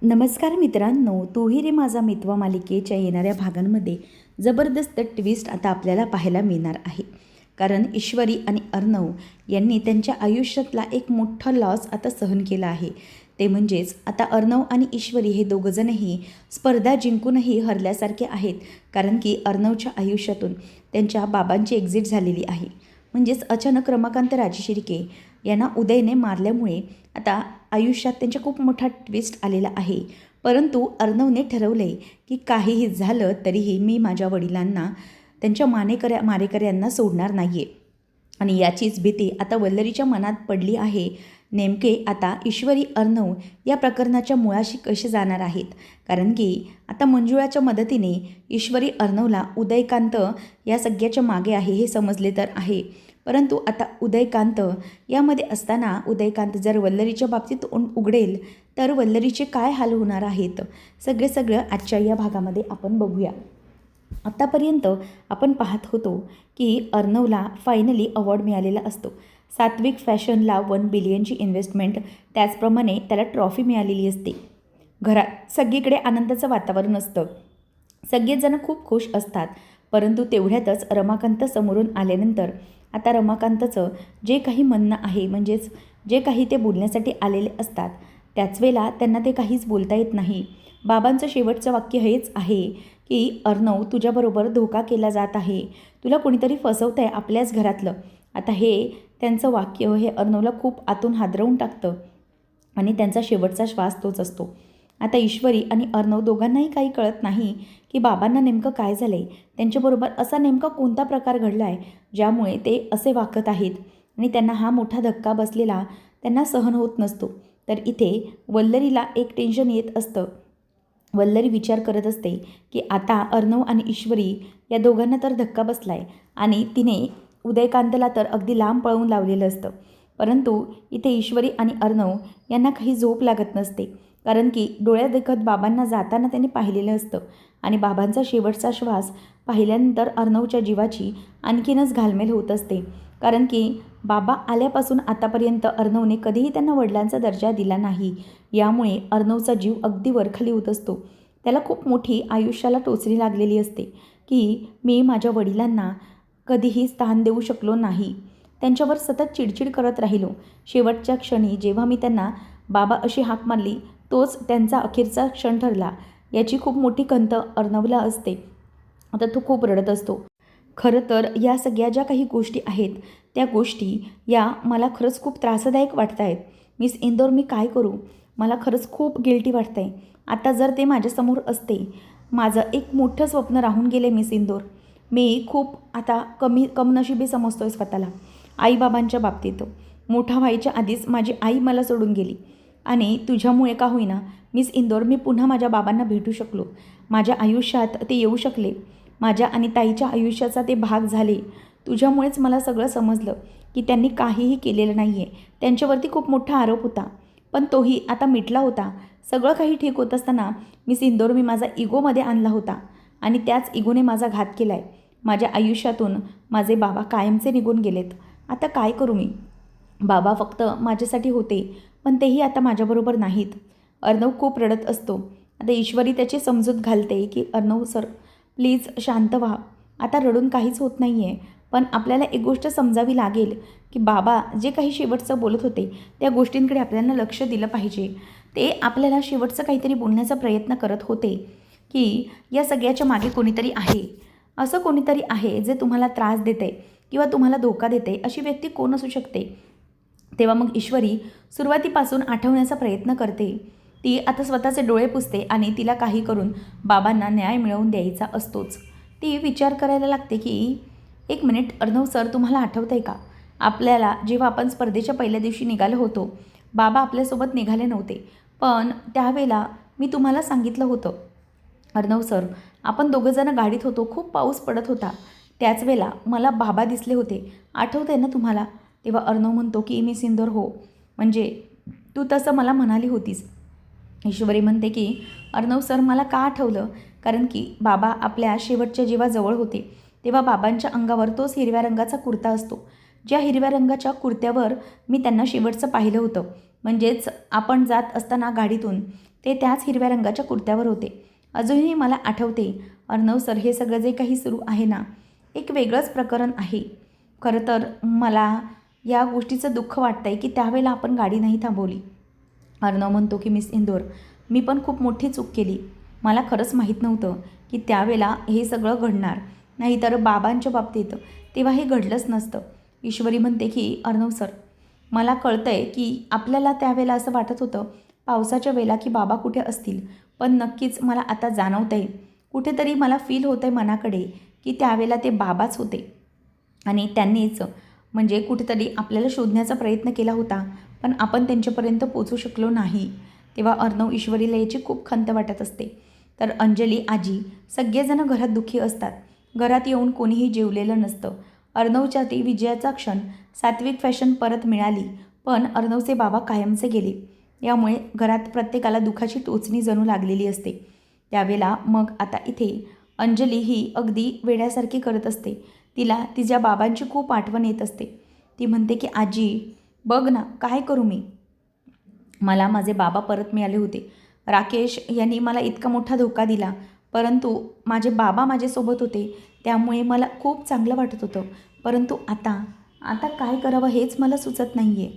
नमस्कार मित्रांनो, तूही रे माझा मितवा मालिकेच्या येणाऱ्या भागांमध्ये जबरदस्त ट्विस्ट आता आपल्याला पाहायला मिळणार आहे. कारण ईश्वरी आणि अर्णव यांनी त्यांच्या आयुष्यातला एक मोठा लॉस आता सहन केला आहे. ते म्हणजेच आता अर्णव आणि ईश्वरी हे दोघंजणही स्पर्धा जिंकूनही हरल्यासारखे आहेत. कारण की अर्णवच्या आयुष्यातून त्यांच्या बाबांची एक्झिट झालेली आहे. म्हणजेच अचानक रमाकांत राजशिर्के यांना उदयने मारल्यामुळे आता आयुष्यात त्यांच्या खूप मोठा ट्विस्ट आलेला आहे. परंतु अर्णवने ठरवले की काहीही झालं तरीही मी माझ्या वडिलांना त्यांच्या मारेकऱ्यांना सोडणार नाही आहे. आणि याचीच भीती आता वल्लरीच्या मनात पडली आहे. नेमके आता ईश्वरी अर्णव या प्रकरणाच्या मुळाशी कसे जाणार आहेत. कारण की आता मंजुळाच्या मदतीने ईश्वरी अर्णवला उदयकांत या सगळ्याच्या मागे आहे हे समजले तर आहे. परंतु आता उदयकांत यामध्ये असताना उदयकांत जर वल्लरीच्या बाबतीत उघडेल तर वल्लरीचे काय हाल होणार आहेत, सगळं आजच्या या भागामध्ये आपण बघूया. आत्तापर्यंत आपण पाहत होतो की अर्णवला फायनली अवॉर्ड मिळालेला असतो. सात्विक फॅशनला 1 बिलियनची इन्व्हेस्टमेंट, त्याचप्रमाणे त्याला ट्रॉफी मिळालेली असते. घरात सगळीकडे आनंदाचं वातावरण असतं, सगळेजण खूप खुश असतात. परंतु तेवढ्यातच रमाकांत समोरून आल्यानंतर आता रमाकांतचं जे काही म्हणणं आहे, म्हणजेच जे काही ते बोलण्यासाठी आलेले असतात त्याच वेळेला त्यांना ते काहीच बोलता येत नाही. बाबांचं शेवटचं वाक्य हेच आहे की अर्णव, तुझ्याबरोबर धोका केला जात आहे, तुला कोणीतरी फसवत आहे आपल्याच घरातलं. आता हे त्यांचं वाक्य हे अर्णवला खूप आतून हादरवून टाकतं आणि त्यांचा शेवटचा श्वास तोच असतो. आता ईश्वरी आणि अर्णव दोघांनाही काही कळत नाही की बाबांना नेमकं काय झालं आहे, त्यांच्याबरोबर असा नेमका कोणता प्रकार घडला आहे ज्यामुळे ते असे वागत आहेत आणि त्यांना हा मोठा धक्का बसलेला त्यांना सहन होत नसतो. तर इथे वल्लरीला एक टेन्शन येत असतं. वल्लरी विचार करत असते की आता अर्णव आणि ईश्वरी या दोघांना तर धक्का बसला आहे आणि तिने उदयकांतला तर अगदी लांब पळवून लावलेलं असतं. परंतु इथे ईश्वरी आणि अर्णव यांना काही झोप लागत नसते. कारण की डोळ्यात देखत बाबांना जाताना त्यांनी पाहिलेलं असतं आणि बाबांचा शेवटचा श्वास पाहिल्यानंतर अर्णवच्या जीवाची आणखीनच घालमेल होत असते. कारण की बाबा आल्यापासून आतापर्यंत अर्णवने कधीही त्यांना वडिलांचा दर्जा दिला नाही. यामुळे अर्णवचा जीव अगदी वरखाली होत असतो. त्याला खूप मोठी आयुष्याला टोचणी लागलेली असते की मी माझ्या वडिलांना कधीही स्थान देऊ शकलो नाही, त्यांच्यावर सतत चिडचिड करत राहिलो. शेवटच्या क्षणी जेव्हा मी त्यांना बाबा अशी हाक मारली तोच त्यांचा अखेरचा क्षण ठरला. याची खूप मोठी खंत अर्णवला असते. आता तो खूप रडत असतो. खरं तर या सगळ्या ज्या काही गोष्टी आहेत त्या गोष्टी या मला खरंच खूप त्रासदायक वाटत आहेत. मिस इंदोर, मी काय करू, मला खरंच खूप गिल्टी वाटतं आहे. आता जर ते माझ्यासमोर असते, माझं एक मोठं स्वप्न राहून गेले मिस इंदोर. मी खूप आता कमनशिबी समजतो आहे स्वतःला. आईबाबांच्या बाबतीत मोठा व्हायच्या आधीच माझी आई मला सोडून गेली आणि तुझ्यामुळे का होईना मिस इंदोर मी पुन्हा माझ्या बाबांना भेटू शकलो. माझ्या आयुष्यात ते येऊ शकले, माझ्या आणि ताईच्या आयुष्याचा ते भाग झाले. तुझ्यामुळेच मला सगळं समजलं की त्यांनी काहीही केलेलं नाही आहे. त्यांच्यावरती खूप मोठा आरोप होता पण तोही आता मिटला होता. सगळं काही ठीक होत असताना मिस इंदोर मी माझा इगोमध्ये आणला होता आणि त्याच इगोने माझा घात केला आहे. माझ्या आयुष्यातून माझे बाबा कायमचे निघून गेलेत. आता काय करू मी. बाबा फक्त माझ्यासाठी होते पण तेही आता माझ्याबरोबर नाहीत. अर्णव खूप रडत असतो. आता ईश्वरी त्याची समजूत घालते की अर्णव सर प्लीज शांत व्हा, आता रडून काहीच होत नाही आहे. पण आपल्याला एक गोष्ट समजावी लागेल की बाबा जे काही शेवटचं बोलत होते त्या गोष्टींकडे आपल्याला लक्ष दिलं पाहिजे. ते आपल्याला शेवटचं काहीतरी बोलण्याचा प्रयत्न करत होते की या सगळ्याच्या मागे कोणीतरी आहे, असं कोणीतरी आहे जे तुम्हाला त्रास देते किंवा तुम्हाला धोका देते. अशी व्यक्ती कोण असू शकते. तेव्हा मग ईश्वरी सुरुवातीपासून आठवण्याचा प्रयत्न करते. ती आता स्वतःचे डोळे पुसते आणि तिला काही करून बाबांना न्याय मिळवून द्यायचा असतोच. ती विचार करायला लागते की एक मिनिट अर्णव सर, तुम्हाला आठवतं आहे का आपल्याला जेव्हा आपण स्पर्धेच्या पहिल्या दिवशी निघालो होतो, बाबा आपल्यासोबत निघाले नव्हते. पण त्यावेळेला मी तुम्हाला सांगितलं होतं अर्णव सर, आपण दोघंजणं गाडीत होतो, खूप पाऊस पडत होता, त्याच वेळेला मला बाबा दिसले होते, आठवतं आहे ना तुम्हाला. तेव्हा अर्णव म्हणतो की मिस इंदोर हो, म्हणजे तू तसं मला म्हणाली होतीस. ईश्वरी म्हणते की अर्णव सर, मला का आठवलं, कारण की बाबा आपल्या शेवटच्या जेव्हा जवळ होते तेव्हा बाबांच्या अंगावर तोच हिरव्या रंगाचा कुर्ता असतो, ज्या हिरव्या रंगाच्या कुर्त्यावर मी त्यांना शेवटचं पाहिलं होतं. म्हणजेच आपण जात असताना गाडीतून ते त्याच हिरव्या रंगाच्या कुर्त्यावर होते. अजूनही मला आठवते. अर्णव सर, हे सगळं जे काही सुरू आहे ना, एक वेगळंच प्रकरण आहे. खरं तर मला या गोष्टीचं दुःख वाटतं आहे की त्यावेळेला आपण गाडी नाही थांबवली. अर्णव म्हणतो की मिस इंदोर, मी पण खूप मोठी चूक केली. मला खरंच माहीत नव्हतं की त्यावेळेला हे सगळं घडणार. नाहीतर बाबांच्या बाबतीत तेव्हा हे घडलंच नसतं. ईश्वरी म्हणते की अर्णव सर, मला कळतं आहे की आपल्याला त्यावेळेला असं वाटत होतं पावसाच्या वेळेला की बाबा कुठे असतील, पण नक्कीच मला आता जाणवतं आहे, कुठेतरी मला फील होतं आहे मनाकडे की त्यावेळेला ते बाबाच होते आणि त्यांनीच म्हणजे कुठेतरी आपल्याला शोधण्याचा प्रयत्न केला होता, पण आपण त्यांच्यापर्यंत पोचू शकलो नाही. तेव्हा अर्णव ईश्वरीला याची खूप खंत वाटत असते. तर अंजली, आजी सगळेजण घरात दुःखी असतात. घरात येऊन कोणीही जेवलेलं नसतं. अर्णवच्या ती विजयाचा क्षण, सात्विक फॅशन परत मिळाली, पण अर्णवचे बाबा कायमचे गेले. यामुळे घरात प्रत्येकाला दुःखाची टोचणी जणू लागलेली असते. त्यावेळेला मग आता इथे अंजली ही अगदी वेड्यासारखी करत असते. तिला तिच्या बाबांची खूप आठवण येत असते. ती म्हणते की आजी बघ ना, काय करू मी? मला माझे बाबा परत मिळाले होते. राकेश यांनी मला इतका मोठा धोका दिला, परंतु माझे बाबा माझ्यासोबत होते, त्यामुळे मला खूप चांगलं वाटत होतं. परंतु आता काय करावं हेच मला सुचत नाही आहे.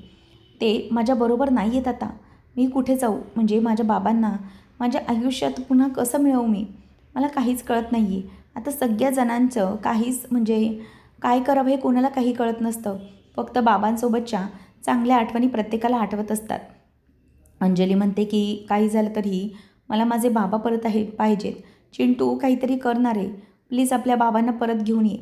ते माझ्याबरोबर नाही आहेत आता. मी कुठे जाऊ? म्हणजे माझ्या बाबांना माझ्या आयुष्यात पुन्हा कसं मिळवू मी? मला काहीच कळत नाही आहे. आता सगळ्या जणांचं काहीच म्हणजे काय करावं हे कोणाला काही कळत नसतं. फक्त बाबांसोबतच्या चांगल्या आठवणी प्रत्येकाला आठवत असतात. अंजली म्हणते की काही झालं तरी मला माझे बाबा परत पाहिजेत. चिंटू काहीतरी करणार आहे. प्लीज आपल्या बाबांना परत घेऊन ये.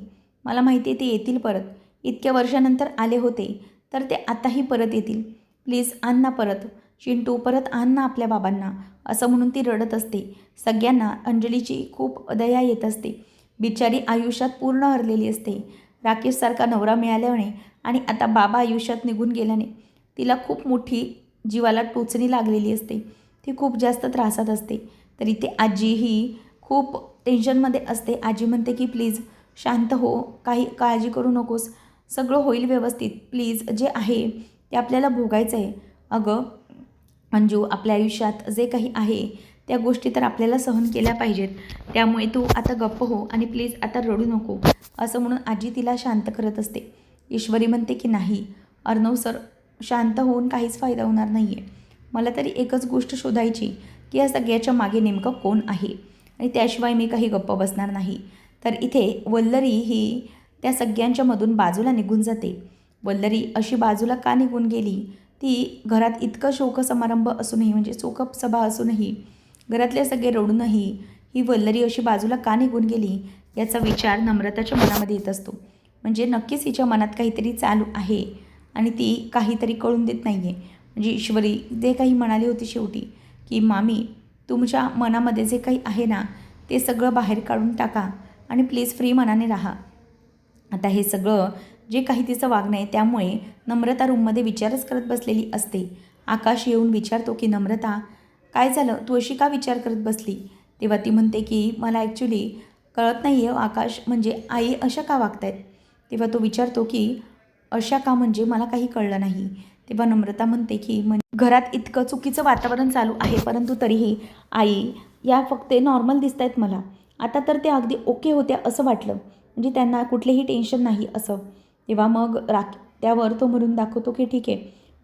मला माहिती आहे ते येतील परत. इतक्या वर्षानंतर आले होते तर ते आताही परत येतील. प्लीज आण ना परत. चिंटू परत आण ना आपल्या बाबांना, असं म्हणून ती रडत असते. सगळ्यांना अंजलीची खूप दया येत असते. बिचारी आयुष्यात पूर्ण हरलेली असते. राकेशसारखा नवरा मिळाल्याने आणि आता बाबा आयुष्यात निघून गेल्याने तिला खूप मोठी जीवाला टोचणी लागलेली असते. ती खूप जास्त त्रासात असते. तरी ते आजी ही खूप टेन्शनमध्ये असते. आजी म्हणते की प्लीज शांत हो, काही काळजी करू नकोस, सगळं होईल व्यवस्थित. प्लीज जे आहे ते आपल्याला भोगायचं आहे. अगं अंजू, आपल्या आयुष्यात जे काही आहे त्या गोष्टी तर आपल्याला सहन केल्या पाहिजेत. त्यामुळे तू आता गप्प हो आणि प्लीज आता रडू नको, असं म्हणून आजी तिला शांत करत असते. ईश्वरी म्हणते की नाही अर्णव सर, शांत होऊन काहीच फायदा होणार नाही आहे. मला तरी एकच गोष्ट शोधायची की या सगळ्याच्या मागे नेमकं कोण आहे, आणि त्याशिवाय मी काही गप्प बसणार नाही. तर इथे वल्लरी ही त्या सगळ्यांच्या मधून बाजूला निघून जाते. वल्लरी अशी बाजूला का निघून गेली? ती घरात इतकं शोकसमारंभ असूनही, म्हणजे शोकसभा असूनही, घरातले सगळे रडूनही ही वल्लरी अशी बाजूला का निघून गेली याचा विचार नम्रताच्या मनामध्ये येत असतो. म्हणजे नक्कीच हिच्या मनात काहीतरी चालू आहे आणि ती काहीतरी कळून देत नाही आहे. म्हणजे ईश्वरी जे काही म्हणाली होती शेवटी की मामी, तुमच्या मनामध्ये जे काही आहे ना ते सगळं बाहेर काढून टाका आणि प्लीज फ्री मनाने राहा. आता हे सगळं जे काही तिचं वागणं आहे त्यामुळे नम्रता रूममध्ये विचारच करत बसलेली असते. आकाश येऊन विचारतो की नम्रता, काय झालं, तू अशी का विचार करत बसली? तेव्हा ती म्हणते की मला ॲक्च्युली कळत नाही आहे आकाश, म्हणजे आई अशा का वागत आहेत? तेव्हा तो विचारतो की अशा का, म्हणजे मला काही कळलं नाही. तेव्हा नम्रता म्हणते की घरात इतकं चुकीचं वातावरण चालू आहे, परंतु तरीही आई या फक्त नॉर्मल दिसत आहेत मला. आता तर ते अगदी ओके होत्या असं वाटलं, म्हणजे त्यांना कुठलेही टेन्शन नाही असं. तेव्हा मग त्यावर तो म्हणून दाखवतो की ठीक आहे,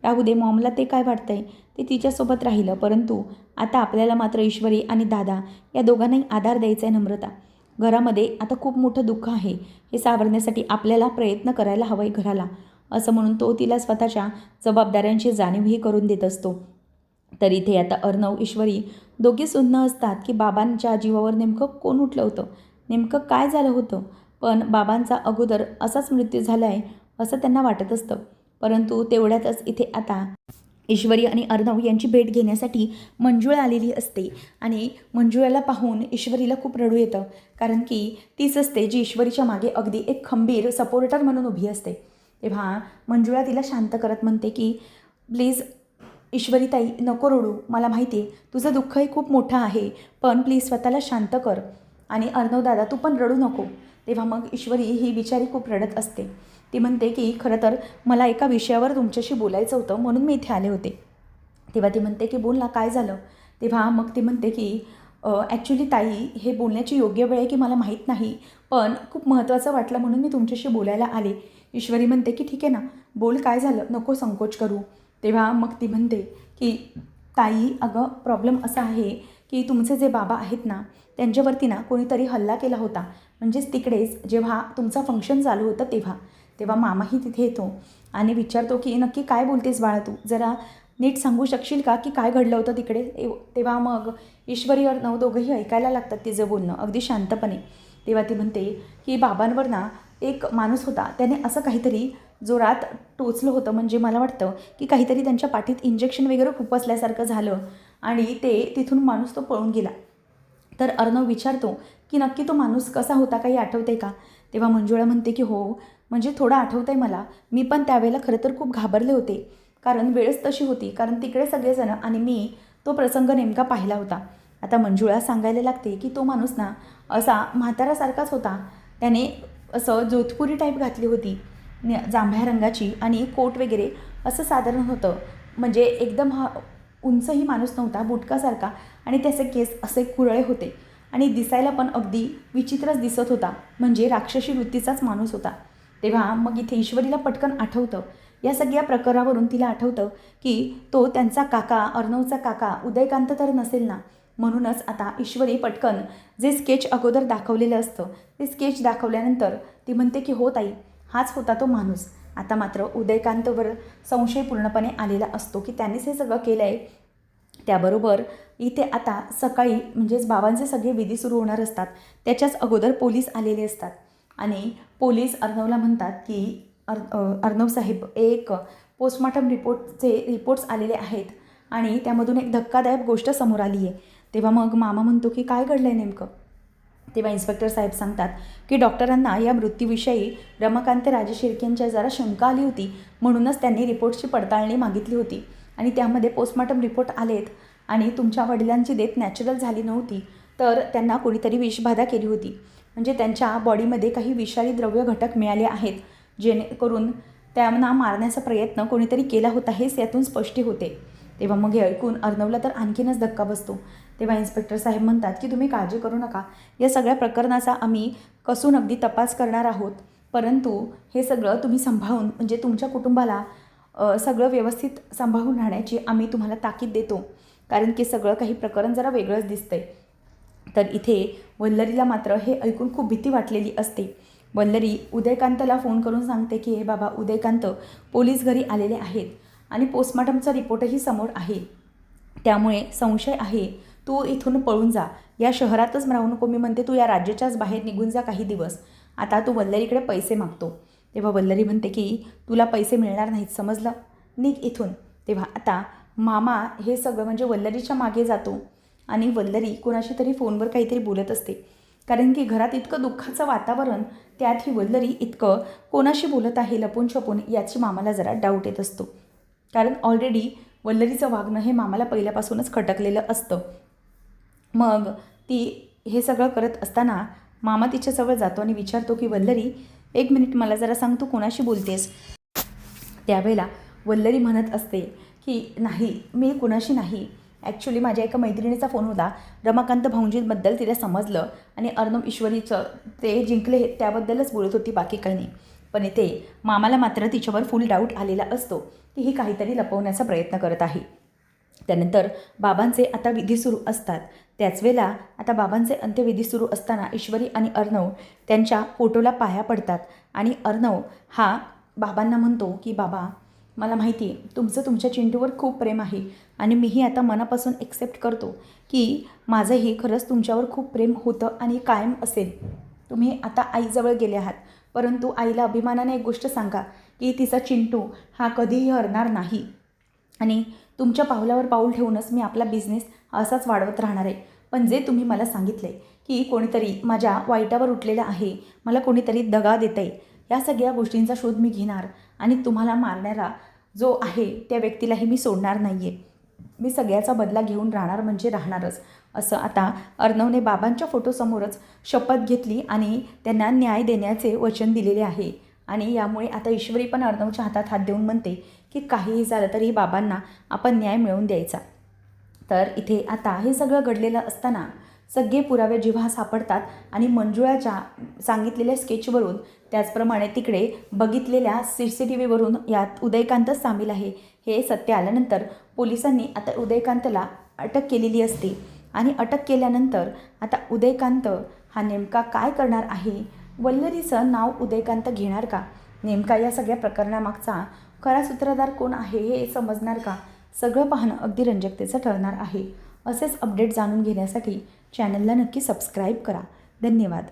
राहू दे, मॉमला ते काय वाटतंय ते तिच्यासोबत राहिलं, परंतु आता आपल्याला मात्र ईश्वरी आणि दादा या दोघांनाही आधार द्यायचा आहे. नम्रता, घरामध्ये आता खूप मोठं दुःख आहे, हे सावरण्यासाठी आपल्याला प्रयत्न करायला हवं आहे घराला, असं म्हणून तो तिला स्वतःच्या जबाबदाऱ्यांची जाणीवही करून देत असतो. तर इथे आता अर्णव, ईश्वरी दोघे सुन्न असतात की बाबांच्या जीवावर नेमकं कोण उठलं होतं, नेमकं काय झालं होतं. पण बाबांचा अगोदर असाच मृत्यू झाला आहे असं त्यांना वाटत असतं. परंतु तेवढ्यातच इथे आता ईश्वरी आणि अर्णव यांची भेट घेण्यासाठी मंजुळा आलेली असते आणि मंजुळाला पाहून ईश्वरीला खूप रडू येतं, कारण की तीच असते जी ईश्वरीच्या मागे अगदी एक खंबीर सपोर्टर म्हणून उभी असते. तेव्हा मंजुळा तिला शांत करत म्हणते की प्लीज ईश्वरीताई नको रडू, मला माहिती आहे तुझं दुःखही खूप मोठं आहे, पण प्लीज स्वतःला शांत कर आणि अर्णव दादा तू पण रडू नको. तेव्हा मग ईश्वरी ही बिचारी खूप रडत असते. ती म्हणते की खरं तर मला एका विषयावर तुमच्याशी बोलायचं होतं म्हणून मी इथे आले होते. तेव्हा ती म्हणते की बोल ना, काय झालं? तेव्हा मग ती म्हणते की ॲक्च्युली ताई, हे बोलण्याची योग्य वेळ आहे की मला माहीत नाही, पण खूप महत्त्वाचं वाटलं म्हणून मी तुमच्याशी बोलायला आले. ईश्वरी म्हणते की ठीक आहे ना, बोल, काय झालं, नको संकोच करू. तेव्हा मग ती म्हणते की ताई, अगं प्रॉब्लेम असा आहे की तुमचे जे बाबा आहेत ना, त्यांच्यावरती ना कोणीतरी हल्ला केला होता. म्हणजेच तिकडेच जेव्हा तुमचं फंक्शन चालू होतं तेव्हा मामाही तिथे येतो आणि विचारतो की नक्की काय बोलतेस बाळा तू, जरा नीट सांगू शकशील का की काय घडलं होतं तिकडे. तेव्हा मग ईश्वरी अर्णव दोघंही ऐकायला लागतात तिचं बोलणं अगदी शांतपणे. तेव्हा ती म्हणते की बाबांवर ना एक माणूस होता, त्याने असं काहीतरी जोरात टोचलं होतं. म्हणजे मला वाटतं की काहीतरी त्यांच्या पाठीत इंजेक्शन वगैरे खुपसल्यासारखं झालं आणि ते तिथून माणूस तो पळून गेला. तर अर्णव विचारतो की नक्की तो माणूस कसा होता, काही आठवते का. तेव्हा मंजुळा म्हणते की हो, म्हणजे थोडं आठवतं आहे मला. मी पण त्यावेळेला खरं तर खूप घाबरले होते, कारण वेळच तशी होती, कारण तिकडे सगळेजण आणि मी तो प्रसंग नेमका पाहिला होता. आता मंजुळा सांगायला लागते की तो माणूस ना असा म्हातारासारखाच होता. त्याने असं जोधपुरी टाईप घातली होती, जांभळ्या रंगाची, आणि कोट वगैरे असं साधारण होतं. म्हणजे एकदम उंचही माणूस नव्हता, बुटकासारखा, आणि त्याचे केस असे कुरळे होते आणि दिसायला पण अगदी विचित्रच दिसत होता. म्हणजे राक्षसी वृत्तीचाच माणूस होता. तेव्हा मग इथे ईश्वरीला पटकन आठवतं, या सगळ्या प्रकारावरून तिला आठवतं की तो त्यांचा काका, अर्णवचा काका उदयकांत तर नसेल ना. म्हणूनच आता ईश्वरी पटकन जे स्केच अगोदर दाखवलेलं असतं ते स्केच दाखवल्यानंतर ती म्हणते की हो ताई, हाच होता तो माणूस. आता मात्र उदयकांतवर संशय पूर्णपणे आलेला असतो की त्यानेच हे सगळं केलं आहे. त्याबरोबर इथे आता सकाळी म्हणजेच बाबांचे सगळे विधी सुरू होणार असतात, त्याच्याच अगोदर पोलीस आलेले असतात आणि पोलीस अर्णवला म्हणतात की अर्णव साहेब, एक पोस्टमॉर्टम रिपोर्ट्स आलेले आहेत आणि त्यामधून एक धक्कादायक गोष्ट समोर आली आहे. तेव्हा मग मामा म्हणतो की काय घडलं आहे नेमकं. तेव्हा इन्स्पेक्टर साहेब सांगतात की डॉक्टरांना या मृत्यूविषयी रमाकांत राजेशिर्केंच्या जरा शंका आली होती, म्हणूनच त्यांनी रिपोर्ट्सची पडताळणी मागितली होती आणि त्यामध्ये पोस्टमॉर्टम रिपोर्ट आलेत आणि तुमच्या वडिलांची डेथ नॅचरल झाली नव्हती, तर त्यांना कोणीतरी विषबाधा केली होती. म्हणजे त्यांच्या बॉडीमध्ये काही विषारी द्रव्य घटक मिळाले आहेत, जेणेकरून त्यांना मारण्याचा प्रयत्न कोणीतरी केला होता, हेच यातून स्पष्ट होते. तेव्हा मग हे ऐकून अर्णवला तर आणखीनच धक्का बसतो. तेव्हा इन्स्पेक्टर साहेब म्हणतात की तुम्ही काळजी करू नका, या सगळ्या प्रकरणाचा आम्ही कसून अगदी तपास करणार आहोत, परंतु हे सगळं तुम्ही सांभाळून, म्हणजे तुमच्या कुटुंबाला सगळं व्यवस्थित सांभाळून राहण्याची आम्ही तुम्हाला ताकीद देतो, कारण की सगळं काही प्रकरण जरा वेगळंच दिसतंय. तर इथे वल्लरीला मात्र हे ऐकून खूप भीती वाटलेली असते. वल्लरी उदयकांतला फोन करून सांगते की हे बाबा उदयकांत, पोलीस घरी आलेले आहेत आणि पोस्टमॉर्टमचा रिपोर्टही समोर आहे, त्यामुळे संशय आहे, तू इथून पळून जा, या शहरातच राहू नको. मी म्हणते तू या राज्याच्याच बाहेर निघून जा काही दिवस. आता तू वल्लरीकडे पैसे मागतो. तेव्हा वल्लरी म्हणते की तुला पैसे मिळणार नाहीत, समजलं, निघ इथून. तेव्हा आता मामा हे सगळं म्हणजे वल्लरीच्या मागे जातो आणि वल्लरी कोणाशी तरी फोनवर काहीतरी बोलत असते, कारण की घरात इतकं दुःखाचं वातावरण, त्यात ही वल्लरी इतकं कोणाशी बोलत आहे लपून छपून, याची मामाला जरा डाऊट येत असतो, कारण ऑलरेडी वल्लरीचं वागणं हे मामाला पहिल्यापासूनच खटकलेलं असतं. मग ती हे सगळं करत असताना मामा तिच्याजवळ जातो आणि विचारतो की वल्लरी, एक मिनिट, मला जरा सांग, तू कोणाशी बोलतेस. त्यावेळेला वल्लरी म्हणत असते की नाही, मी कुणाशी नाही, ॲक्च्युली माझ्या एका मैत्रिणीचा फोन होता, रमाकांत भाऊंजींबद्दल तिला समजलं आणि अर्णव ईश्वरीचं ते जिंकले त्याबद्दलच बोलत होती, बाकी काही नाही. पण इथे मामाला मात्र तिच्यावर फुल डाऊट आलेला असतो की ही काहीतरी लपवण्याचा प्रयत्न करत आहे. त्यानंतर बाबांचे आता विधी सुरू असतात. त्याच वेळेला आता बाबांचे अंत्यविधी सुरू असताना ईश्वरी आणि अर्णव त्यांच्या फोटोला पाया पडतात आणि अर्णव हा बाबांना म्हणतो की बाबा, मला माहिती आहे तुमचं तुमच्या चिंटूवर खूप प्रेम आहे आणि मीही आता मनापासून एक्सेप्ट करतो की माझंही खरंच तुमच्यावर खूप प्रेम होतं आणि कायम असेल. तुम्ही आता आईजवळ गेले आहात, परंतु आईला अभिमानाने एक गोष्ट सांगा की तिचा चिंटू हा कधीही हरणार नाही आणि तुमच्या पावलावर पाऊल ठेवूनच मी आपला बिझनेस असाच वाढवत राहणार आहे. पण जे तुम्ही मला सांगितले की कोणीतरी माझ्या वाईटावर उठलेलं आहे, मला कोणीतरी दगा देतं आहे, या सगळ्या गोष्टींचा शोध मी घेणार आणि तुम्हाला मारणारा जो आहे त्या व्यक्तीलाही मी सोडणार नाही आहे. मी सगळ्याचा बदला घेऊन राहणार म्हणजे राहणारच, असं आता अर्णवने बाबांच्या फोटोसमोरच शपथ घेतली आणि त्यांना न्याय देण्याचे वचन दिलेले आहे. आणि यामुळे आता ईश्वरी पण अर्णवच्या हातात हात देऊन म्हणते की काहीही झालं तरी बाबांना आपण न्याय मिळवून द्यायचा. तर इथे आता हे सगळं घडलेलं असताना सगळे पुरावे जेव्हा सापडतात आणि मंजुळाच्या सांगितलेल्या स्केचवरून त्याचप्रमाणे तिकडे बघितलेल्या CCTVवरून यात उदयकांत सामील आहे हे सत्य आल्यानंतर पोलिसांनी आता उदयकांतला अटक केलेली असते आणि अटक केल्यानंतर आता उदयकांत हा नेमका काय करणार आहे, वल्लरीचं नाव उदयकांत घेणार का, नेमका या सगळ्या प्रकरणामागचा खरा सूत्रधार कोण आहे हे समजणार का, सगळं पाहणं अगदी रंजकतेचं ठरणार आहे. असेच अपडेट जाणून घेण्यासाठी चॅनलला नक्की सबस्क्राईब करा. धन्यवाद.